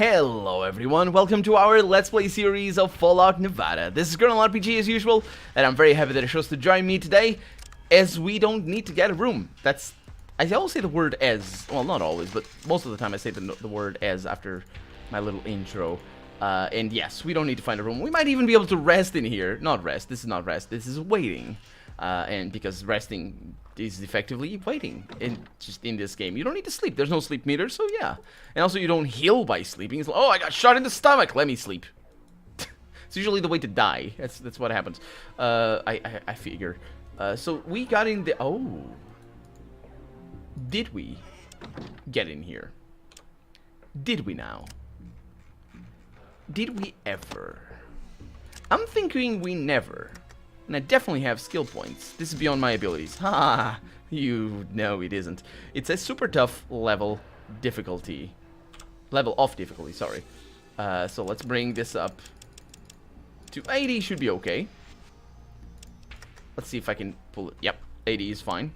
Hello everyone, welcome to our Let's Play series of Fallout Nevada. This is Colonel RPG as usual, and I'm very happy that you chose to join me today, as we don't need to get a room. I always say the word as, well not always, but most of the time I say the word as after my little intro. And yes, we don't need to find a room. We might even be able to rest in here. Not rest, this is not rest, this is waiting. And because resting is effectively waiting in this game. You don't need to sleep. There's no sleep meter, so yeah. And also you don't heal by sleeping. It's like, oh, I got shot in the stomach. Let me sleep. It's usually the way to die. That's what happens. I figure. So we got in the... Oh. Did we get in here? Did we now? Did we ever? I'm thinking we never. And I definitely have skill points. This is beyond my abilities. Ha! You know it isn't. It's a super tough level difficulty. Level of difficulty, sorry. So let's bring this up to 80. Should be okay. Let's see if I can pull it. Yep, 80 is fine.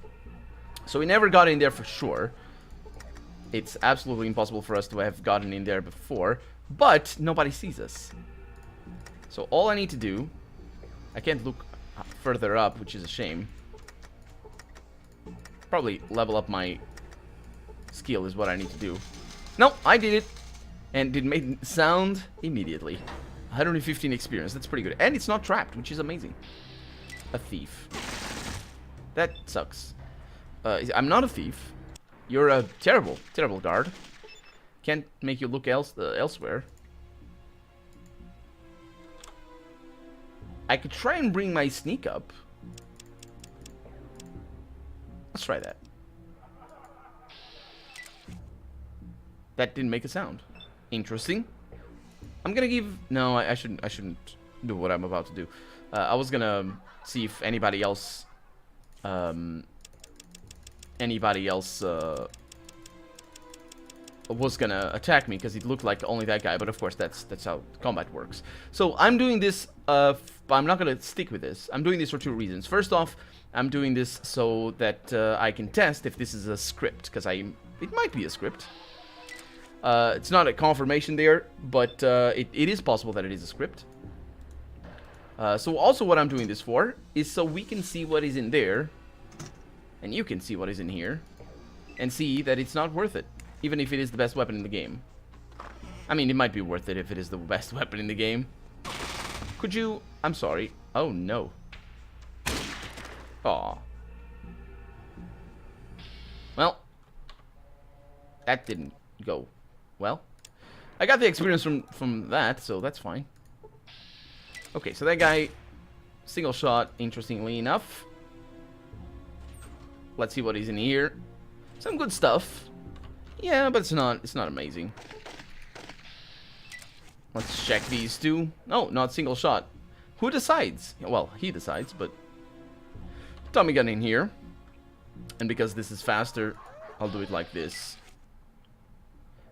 So we never got in there for sure. It's absolutely impossible for us to have gotten in there before. But nobody sees us. So all I need to do... I can't look further up, which is a shame. Probably level up my skill is what I need to do. No, I did it. And it made sound immediately. 115 experience, that's pretty good. And it's not trapped, which is amazing. A thief. That sucks. I'm not a thief. You're a terrible, terrible guard. Can't make you look elsewhere. I could try and bring my sneak up. Let's try that. That didn't make a sound. Interesting. I'm gonna give... No, I shouldn't do what I'm about to do. I was gonna see if anybody else... was gonna attack me, because it looked like only that guy, but of course that's how combat works. So I'm doing this, I'm not gonna stick with this. I'm doing this for two reasons. First off, I'm doing this so that I can test if this is a script, because it might be a script. It's not a confirmation there, but it is possible that it is a script. So also what I'm doing this for is so we can see what is in there, and you can see what is in here, and see that it's not worth it. Even if it is the best weapon in the game. I mean, it might be worth it if it is the best weapon in the game. Could you... I'm sorry. Oh, no. Aw. Well. That didn't go well. I got the experience from that, so that's fine. Okay, so that guy... Single shot, interestingly enough. Let's see what is in here. Some good stuff. Yeah, but it's not amazing. Let's check these two. No, not single shot. Who decides? Well, he decides, but Tommy gun in here. And because this is faster, I'll do it like this.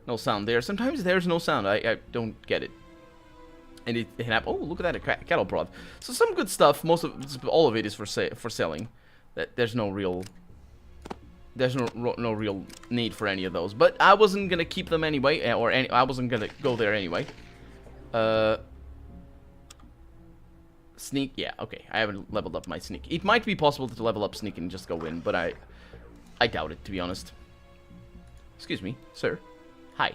No sound there. Sometimes there's no sound. I don't get it. And it happens. Oh, look at that, a cattle prod. So some good stuff. All of it is for selling. There's no real... There's no real need for any of those. But I wasn't going to keep them anyway. I wasn't going to go there anyway. Sneak. Yeah, okay. I haven't leveled up my sneak. It might be possible to level up sneak and just go in. But I doubt it, to be honest. Excuse me, sir. Hi.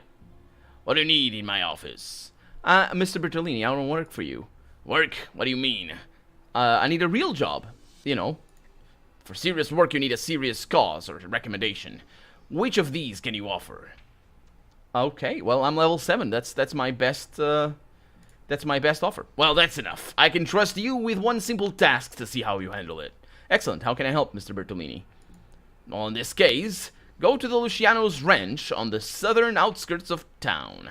What do you need in my office? Mr. Bertolini, I want to work for you. Work? What do you mean? I need a real job. You know. For serious work, you need a serious cause or recommendation. Which of these can you offer? Okay, well, I'm level 7. That's my best offer. Well, that's enough. I can trust you with one simple task to see how you handle it. Excellent. How can I help, Mr. Bertolini? Well, in this case, go to the Luciano's ranch on the southern outskirts of town.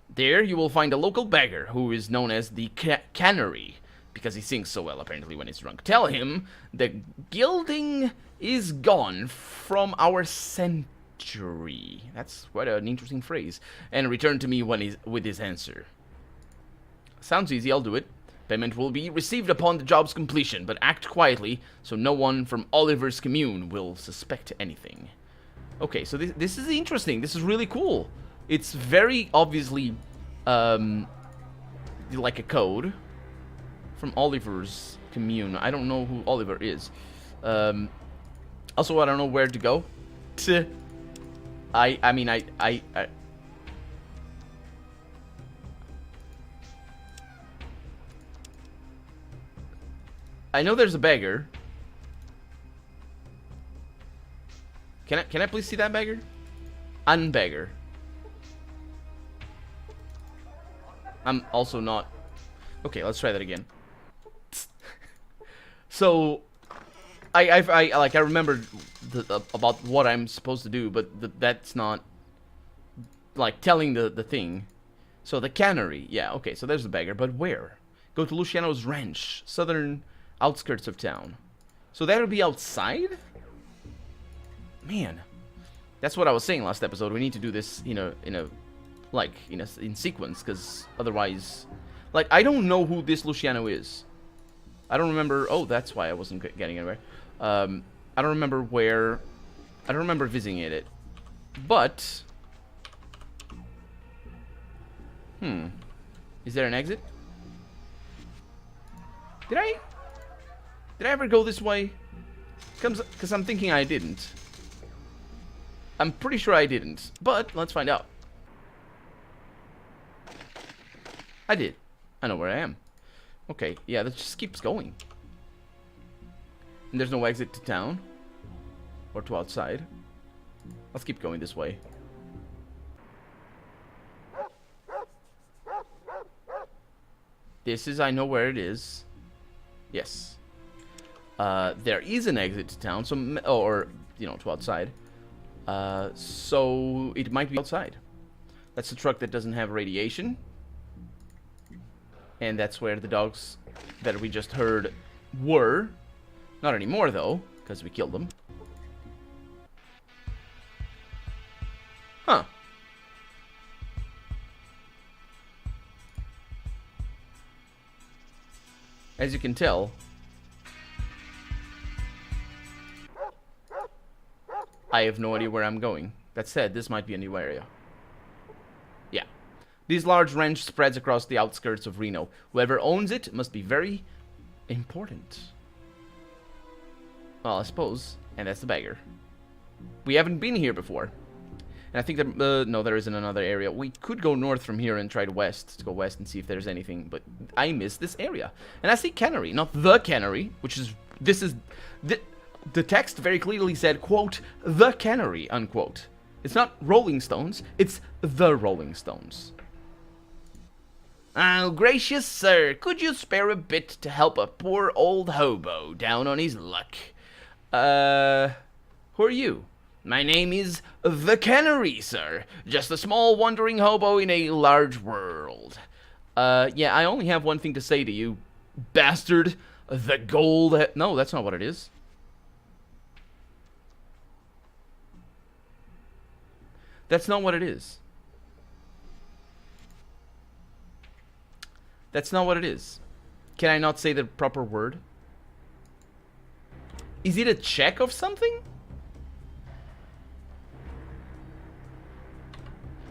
There, you will find a local beggar who is known as the Canary. Because he sings so well, apparently, when he's drunk. Tell him the gilding is gone from our century. That's quite an interesting phrase. And return to me with his answer. Sounds easy, I'll do it. Payment will be received upon the job's completion, but act quietly so no one from Oliver's commune will suspect anything. Okay, so this is interesting. This is really cool. It's very obviously like a code from Oliver's commune. I don't know who Oliver is. Also, I don't know where to go. I mean, I know there's a beggar. Can I please see that beggar? Unbeggar. I'm also not. Okay, let's try that again. So, I remember about what I'm supposed to do, but that's not like telling the thing. So the cannery, yeah, okay. So there's the beggar, but where? Go to Luciano's ranch, southern outskirts of town. So that'll be outside. Man, that's what I was saying last episode. We need to do this, in sequence, because otherwise, like, I don't know who this Luciano is. I don't remember. Oh, that's why I wasn't getting anywhere. I don't remember where. I don't remember visiting it. But, is there an exit? Did I ever go this way? Because I'm thinking I didn't. I'm pretty sure I didn't, but let's find out. I did. I know where I am. Okay, yeah, that just keeps going. And there's no exit to town. Or to outside. Let's keep going this way. This is, I know where it is. Yes. There is an exit to town, so, or, to outside. So it might be outside. That's the truck that doesn't have radiation. And that's where the dogs that we just heard were. Not anymore, though, because we killed them. Huh. As you can tell, I have no idea where I'm going. That said, this might be a new area. Yeah. This large ranch spreads across the outskirts of Reno. Whoever owns it must be very important. Well, I suppose. And that's the beggar. We haven't been here before. And I think that, no, there isn't another area. We could go north from here and try to go west and see if there's anything. But I miss this area. And I see cannery, not the cannery, which is, the text very clearly said, quote, the cannery, unquote. It's not Rolling Stones, it's the Rolling Stones. Oh, gracious sir, could you spare a bit to help a poor old hobo down on his luck? Who are you? My name is the Cannery, sir. Just a small wandering hobo in a large world. Yeah, I only have one thing to say to you, bastard. The gold... No, that's not what it is. That's not what it is. That's not what it is. Can I not say the proper word? Is it a check of something?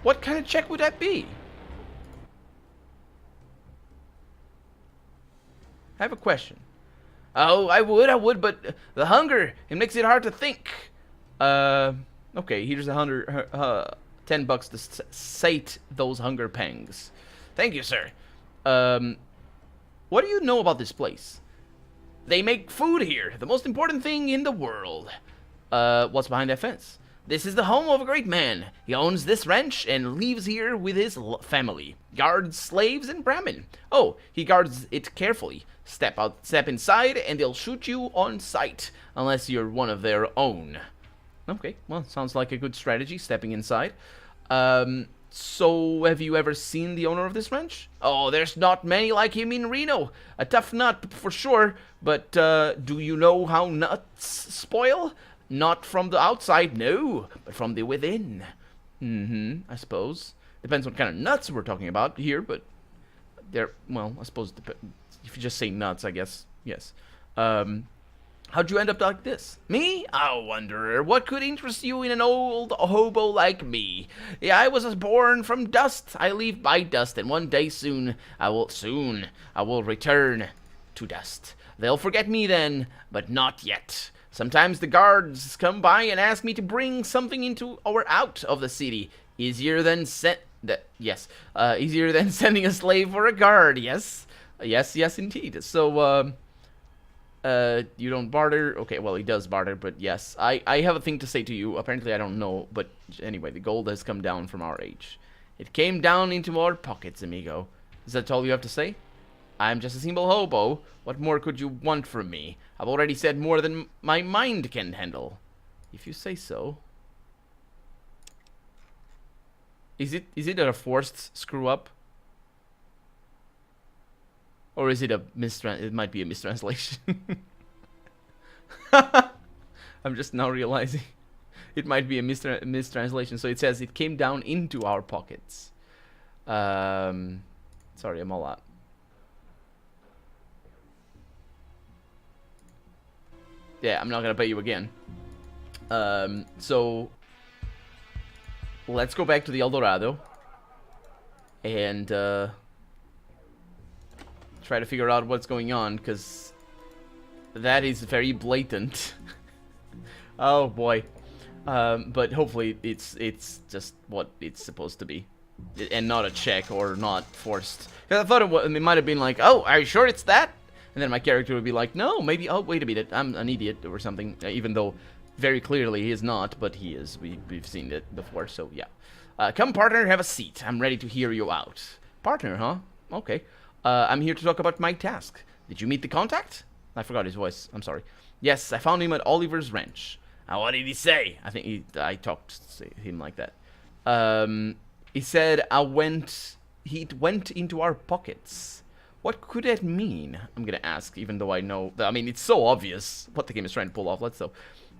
What kind of check would that be? I have a question. Oh, I would, but the hunger, it makes it hard to think. Okay, here's $10 to sate those hunger pangs. Thank you, sir. What do you know about this place? They make food here, the most important thing in the world. What's behind that fence? This is the home of a great man. He owns this ranch and lives here with his family. Guards, slaves, and Brahmin. Oh, he guards it carefully. Step inside, and they'll shoot you on sight, unless you're one of their own. Okay, well, sounds like a good strategy, stepping inside. So, have you ever seen the owner of this ranch? Oh, there's not many like him in Reno. A tough nut, for sure, but, do you know how nuts spoil? Not from the outside, no, but from the within. I suppose. Depends what kind of nuts we're talking about here, but they're, well, I suppose if you just say nuts, I guess, yes. How'd you end up like this? Me? Oh, wanderer, what could interest you in an old hobo like me? Yeah, I was born from dust. I leave by dust, and one day I will return to dust. They'll forget me then, but not yet. Sometimes the guards come by and ask me to bring something into or out of the city. Easier than easier than sending a slave or a guard. Yes, indeed. So, you don't barter. Okay, well, he does barter, but yes. I have a thing to say to you. Apparently, I don't know, but anyway, the gold has come down from our age. It came down into our pockets, amigo. Is that all you have to say? I'm just a simple hobo. What more could you want from me? I've already said more than my mind can handle. If you say so. Is it a forced screw up? Or is it it might be a mistranslation. I'm just now realizing it might be a mistranslation. So it says it came down into our pockets. Sorry, I'm all out. Yeah, I'm not gonna pay you again. So let's go back to the El Dorado and try to figure out what's going on, because that is very blatant. Oh boy. But hopefully it's just what it's supposed to be, and not a check or not forced. Because I thought it might have been like, oh, are you sure it's that? And then my character would be like, no, maybe, oh, wait a minute, I'm an idiot or something, even though very clearly he is not, but he is. We've seen it before, so yeah. Come, partner, have a seat. I'm ready to hear you out. Partner, huh? Okay. I'm here to talk about my task. Did you meet the contact? I forgot his voice. I'm sorry. Yes, I found him at Oliver's ranch. What did he say? I think I talked to him like that. He said he went into our pockets. What could that mean? I'm gonna ask, even though I know. I mean, it's so obvious what the game is trying to pull off. Let's go.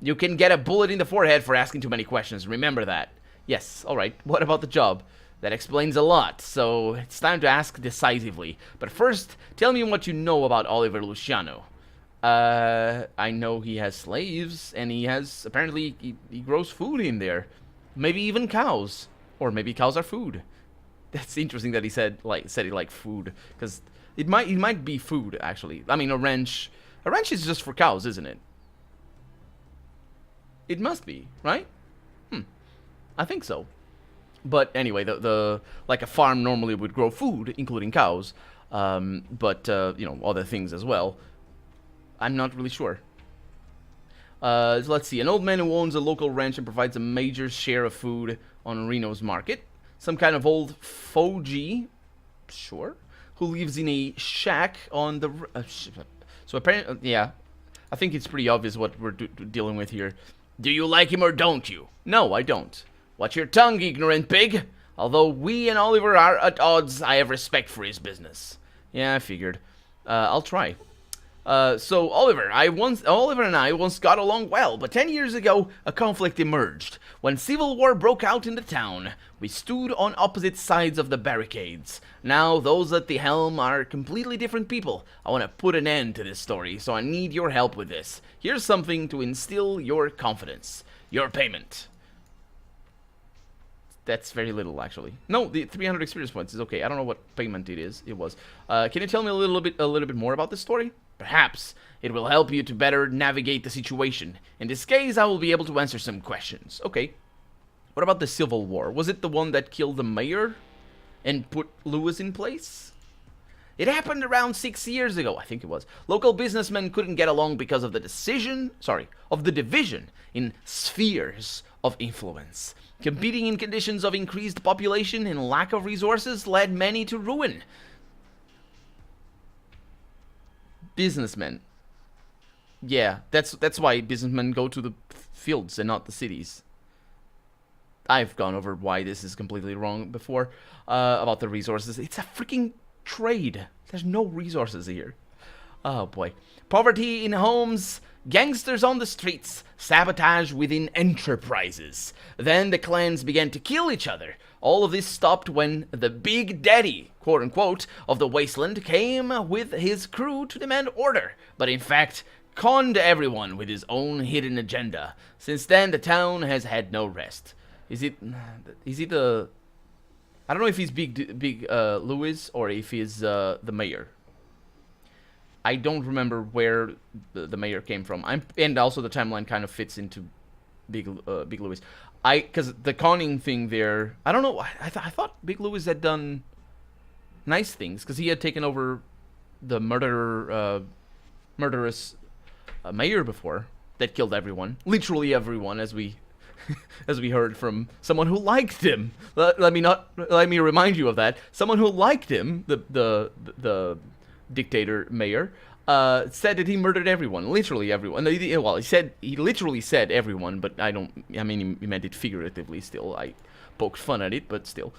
You can get a bullet in the forehead for asking too many questions. Remember that. Yes, alright. What about the job? That explains a lot, so it's time to ask decisively. But first, tell me what you know about Oliver Luciano. I know he has slaves, and he has, apparently, he grows food in there. Maybe even cows. Or maybe cows are food. That's interesting that he said it like food, because it might be food, actually. I mean, a ranch is just for cows, isn't it? It must be, right? I think so. But anyway, the like a farm normally would grow food, including cows, but you know, other things as well. I'm not really sure. So let's see. An old man who owns a local ranch and provides a major share of food on Reno's market. Some kind of old fogey, sure, who lives in a shack on the... so apparently, yeah, I think it's pretty obvious what we're dealing with here. Do you like him or don't you? No, I don't. Watch your tongue, ignorant pig. Although we and Oliver are at odds, I have respect for his business. Yeah, I figured. I'll try. So Oliver and I once got along well, but 10 years ago, a conflict emerged. When civil war broke out in the town, we stood on opposite sides of the barricades. Now, those at the helm are completely different people. I want to put an end to this story, so I need your help with this. Here's something to instill your confidence. Your payment. That's very little, actually. No, the 300 experience points is okay. I don't know what payment it was. Can you tell me a little bit more about this story? Perhaps it will help you to better navigate the situation. In this case, I will be able to answer some questions. Okay. What about the Civil War? Was it the one that killed the mayor and put Lewis in place? It happened around 6 years ago, I think it was. Local businessmen couldn't get along because of the division in spheres of influence. Competing in conditions of increased population and lack of resources led many to ruin. Businessmen. Yeah, that's why businessmen go to the fields and not the cities. I've gone over why this is completely wrong before, about the resources. It's a freaking trade. There's no resources here. Oh boy. Poverty in homes, gangsters on the streets, sabotage within enterprises. Then the clans began to kill each other. All of this stopped when the Big Daddy, quote-unquote, of the wasteland came with his crew to demand order. But in fact, conned everyone with his own hidden agenda. Since then, the town has had no rest. Is he the... I don't know if he's Big Louis or if he's the mayor. I don't remember where the mayor came from. And also the timeline kind of fits into Big Louis. Because the conning thing there, I don't know. I thought Big Louis had done nice things because he had taken over the murderous mayor before that killed everyone, literally everyone, as we as we heard from someone who liked him. Let me remind you of that. Someone who liked him, the dictator mayor, said that he murdered everyone, literally everyone. Well, he literally said everyone, but I mean, he meant it figuratively. Still, I poked fun at it, but still.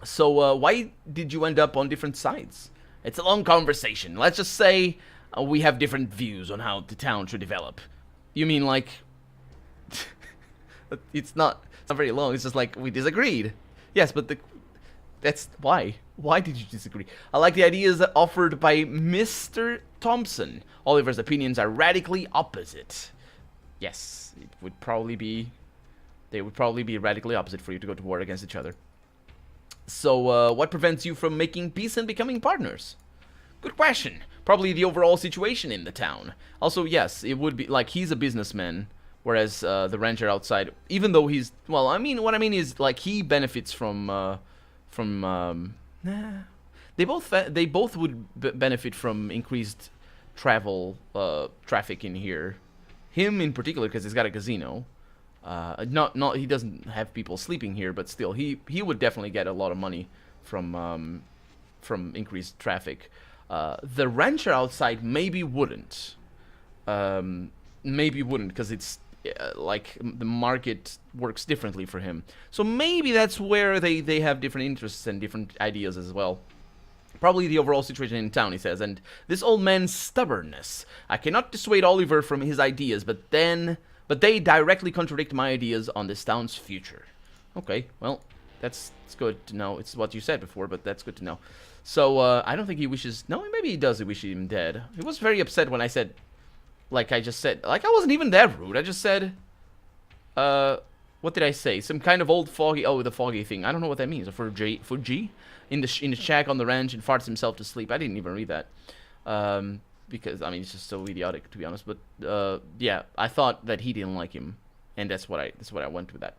So why did you end up on different sides? It's a long conversation. Let's just say we have different views on how the town should develop. You mean like... it's not very long. It's just like we disagreed. Yes, but that's why. Why did you disagree? I like the ideas offered by Mr. Thompson. Oliver's opinions are radically opposite. Yes, it would probably be... They would probably be radically opposite for you to go to war against each other. So, what prevents you from making peace and becoming partners? Good question. Probably the overall situation in the town. Also, yes, it would be like he's a businessman, whereas the rancher outside, even though he's... Well, I mean, what I mean is, like, he benefits from they both would benefit from increased traffic in here. Him in particular, because he's got a casino. He doesn't have people sleeping here, but still, he would definitely get a lot of money from increased traffic. The rancher outside maybe wouldn't, because it's like the market works differently for him. So maybe that's where they have different interests and different ideas as well. Probably the overall situation in town, he says, and this old man's stubbornness. I cannot dissuade Oliver from his ideas, but they directly contradict my ideas on this town's future. Okay, well, that's good to know. It's what you said before, but that's good to know. So, I don't think he wishes... No, maybe he does wish him dead. He was very upset when I said... Like I just said... Like, I wasn't even that rude. I just said... What did I say? Some kind of old foggy... Oh, the foggy thing. I don't know what that means. A Fuji? In the shack on the ranch and farts himself to sleep. I didn't even read that. Because, I mean, it's just so idiotic, to be honest. But, yeah, I thought that he didn't like him. And that's what I went with that.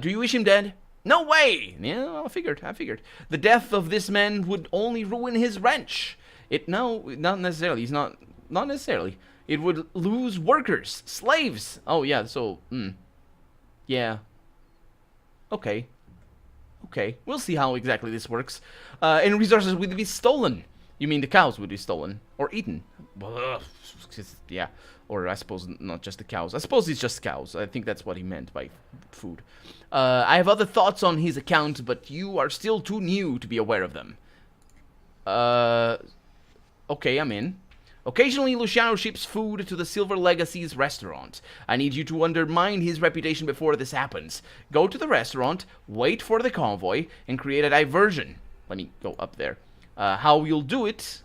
Do you wish him dead? No way! Yeah, I figured. The death of this man would only ruin his ranch. No, not necessarily. He's not necessarily. It would lose workers, slaves. Oh, yeah, so, yeah. Okay. We'll see how exactly this works. And resources would be stolen. You mean the cows would be stolen or eaten? Yeah, or I suppose not just the cows. I suppose it's just cows. I think that's what he meant by food. I have other thoughts on his account, but you are still too new to be aware of them. Okay, I'm in. Occasionally, Luciano ships food to the Silver Legacy's restaurant. I need you to undermine his reputation before this happens. Go to the restaurant, wait for the convoy, and create a diversion. Let me go up there. How you'll do it,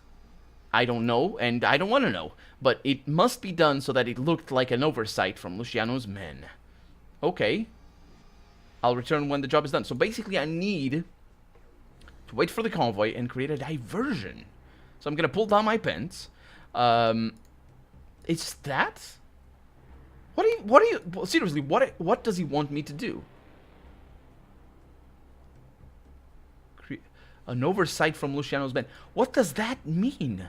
I don't know, and I don't want to know. But it must be done so that it looked like an oversight from Luciano's men. Okay. I'll return when the job is done. So basically, I need to wait for the convoy and create a diversion. So I'm going to pull down my pants. It's that? Seriously, what does he want me to do? An oversight from Luciano's men. What does that mean?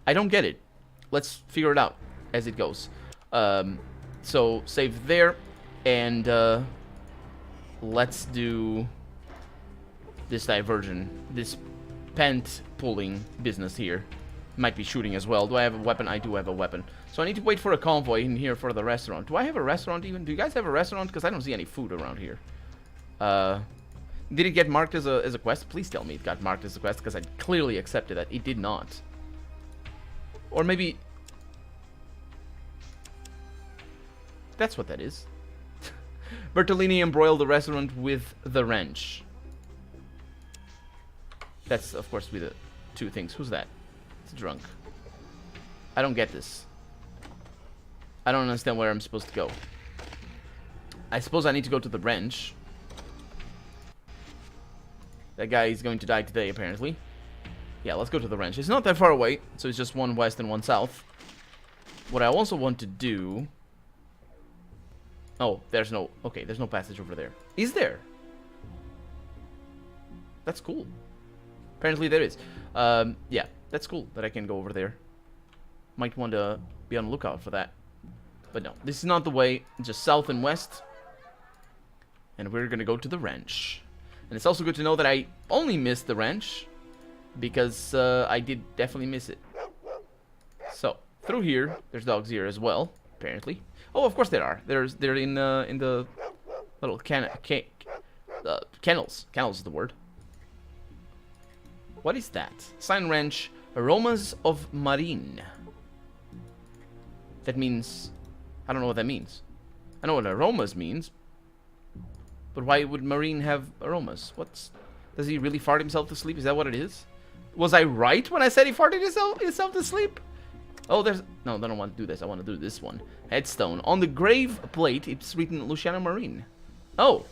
I don't get it. Let's figure it out as it goes. So save there, and let's do this diversion, this pant pulling business here. Might be shooting as well. Do I have a weapon? I do have a weapon. So I need to wait for a convoy in here for the restaurant. Do I have a restaurant even? Do you guys have a restaurant? Because I don't see any food around here. Did it get marked as a quest? Please tell me it got marked as a quest, because I clearly accepted that it did not. Or maybe that's what that is. Bertolini embroiled the restaurant with the wrench. That's, of course, with two things. Who's that? It's drunk. I don't get this. I don't understand where I'm supposed to go. I suppose I need to go to the wrench. That guy is going to die today, apparently. Yeah, let's go to the wrench. It's not that far away, so it's just one west and one south. What I also want to do... Oh, there's no... Okay, there's no passage over there. Is there? That's cool. Apparently there is. Yeah, that's cool that I can go over there. Might want to be on the lookout for that. But no, this is not the way. Just south and west. And we're going to go to the wrench. And it's also good to know that I only missed the wrench because I did definitely miss it. So, through here, there's dogs here as well, apparently. Oh, of course there are. They're in the little kennels. Kennels is the word. What is that? Sign wrench, aromas of marine. That means... I don't know what that means. I know what aromas means. But why would marine have aromas? Does he really fart himself to sleep? Is that what it is? Was I right when I said he farted himself to sleep? Oh, there's... No, I don't want to do this. I want to do this one. Headstone. On the grave plate, it's written Luciano Marine. Oh.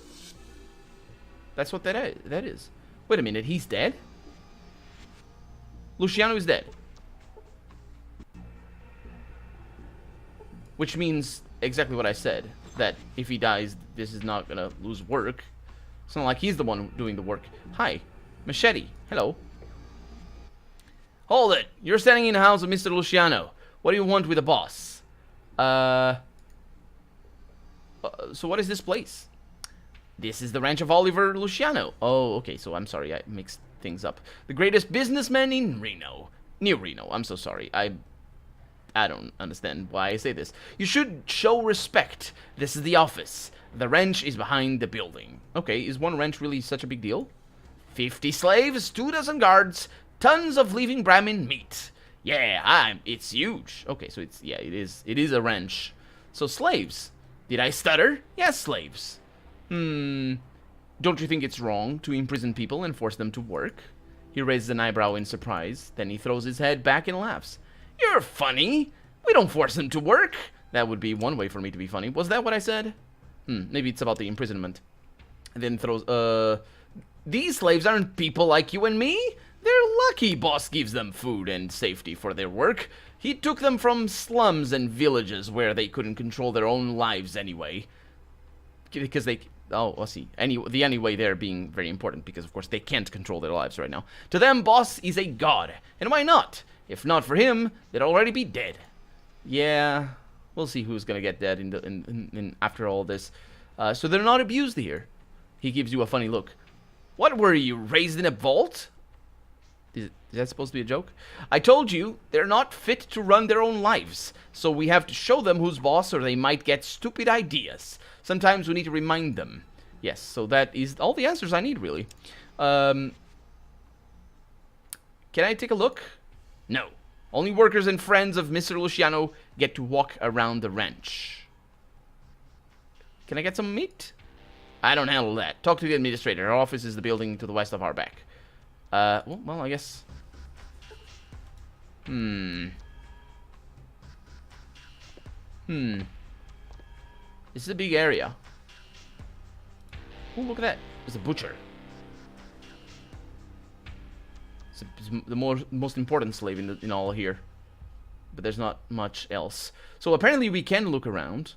That's what that is. Wait a minute. He's dead? Luciano is dead. Which means exactly what I said. That if he dies, this is not gonna lose work. It's not like he's the one doing the work. Hi. Machete. Hello. Hold it. You're standing in the house of Mr. Luciano. What do you want with the boss? So what is this place? This is the ranch of Oliver Luciano. Oh, okay. So I'm sorry. I mixed things up. The greatest businessman in Reno. Near Reno. I'm so sorry. I don't understand why I say this. You should show respect. This is the office. The wrench is behind the building. Okay, is one wrench really such a big deal? 50 slaves, 2 dozen guards, tons of living Brahmin meat. Yeah, it's huge. Okay, so it is a wrench. So slaves. Did I stutter? Yes, slaves. Don't you think it's wrong to imprison people and force them to work? He raises an eyebrow in surprise, then he throws his head back and laughs. You're funny. We don't force them to work. That would be one way for me to be funny. Was that what I said? Maybe it's about the imprisonment. And then throws, these slaves aren't people like you and me. They're lucky boss gives them food and safety for their work. He took them from slums and villages where they couldn't control their own lives anyway. Because they... Oh, let's see. The anyway there being very important because, of course, they can't control their lives right now. To them, boss is a god. And why not? If not for him, they'd already be dead. Yeah, we'll see who's gonna get dead in after all this. So they're not abused here. He gives you a funny look. What were you, raised in a vault? Is that supposed to be a joke? I told you, they're not fit to run their own lives. So we have to show them who's boss or they might get stupid ideas. Sometimes we need to remind them. Yes, so that is all the answers I need, really. Can I take a look? No. Only workers and friends of Mr. Luciano get to walk around the ranch. Can I get some meat? I don't handle that. Talk to the administrator. Our office is the building to the west of our back. Well, I guess... This is a big area. Oh, look at that. There's a butcher. It's the most important slave in all here. But there's not much else. So apparently we can look around.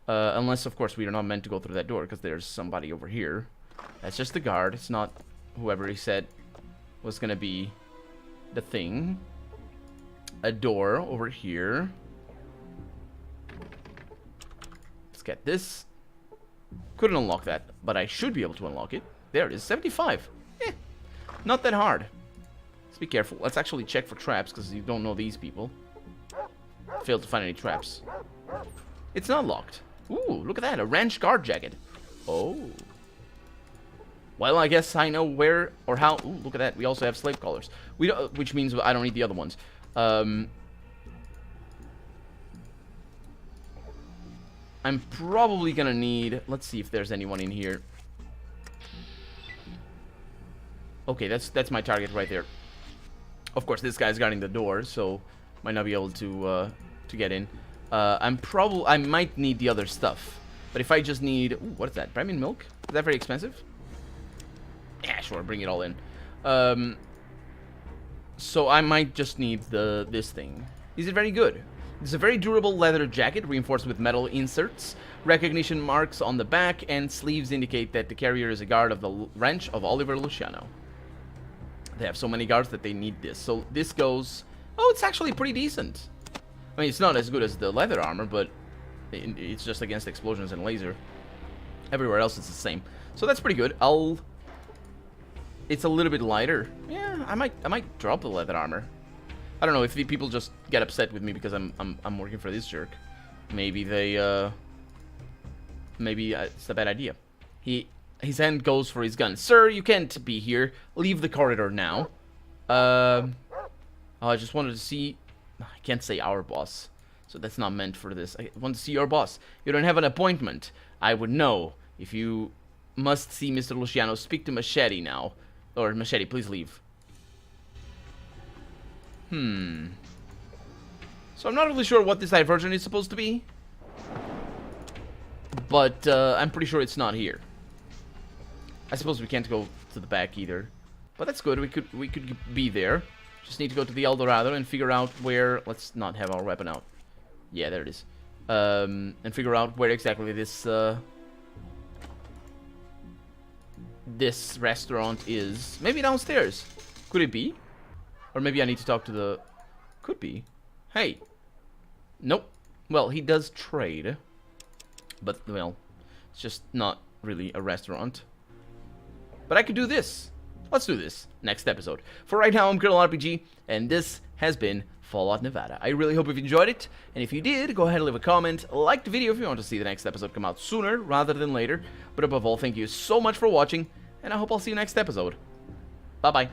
Unless, of course, we are not meant to go through that door. Because there's somebody over here. That's just the guard. It's not whoever he said was going to be the thing. A door over here. Let's get this. Couldn't unlock that. But I should be able to unlock it. There it is. 75. Not that hard. Let's be careful. Let's actually check for traps, because you don't know these people. Failed to find any traps. It's not locked. Ooh, look at that. A ranch guard jacket. Oh. Well, I guess I know where or how... Ooh, look at that. We also have slave collars. Which means I don't need the other ones. I'm probably gonna need... Let's see if there's anyone in here. Okay, that's my target right there. Of course, this guy's guarding the door, so might not be able to get in. I might need the other stuff. But if I just need... Ooh, what is that? Premium milk? Is that very expensive? Yeah, sure, bring it all in. So I might just need this thing. Is it very good? It's a very durable leather jacket reinforced with metal inserts. Recognition marks on the back and sleeves indicate that the carrier is a guard of the ranch of Oliver Luciano. They have so many guards that they need this. So this goes... Oh, it's actually pretty decent. I mean, it's not as good as the leather armor, but it's just against explosions and laser. Everywhere else it's the same. So that's pretty good. It's a little bit lighter. Yeah, I might drop the leather armor. I don't know if people just get upset with me because I'm working for this jerk. Maybe they maybe it's a bad idea. His hand goes for his gun. Sir, you can't be here. Leave the corridor now. Oh, I just wanted to see. I can't say our boss, so that's not meant for this. I want to see your boss. You don't have an appointment. I would know. If you must see Mr. Luciano, speak to Machete now. Or Machete, please leave. So I'm not really sure what this diversion is supposed to be. But I'm pretty sure it's not here. I suppose we can't go to the back either. But that's good. We could be there. Just need to go to the El Dorado and figure out where... Let's not have our weapon out. Yeah, there it is. And figure out where exactly this restaurant is. Maybe downstairs. Could it be? Or maybe I need to talk to the... Could be. Hey. Nope. Well, he does trade. But, well, it's just not really a restaurant. But I could do this. Let's do this next episode. For right now, I'm Colonel RPG, and this has been Fallout Nevada. I really hope you've enjoyed it, and if you did, go ahead and leave a comment, like the video if you want to see the next episode come out sooner rather than later. But above all, thank you so much for watching, and I hope I'll see you next episode. Bye-bye.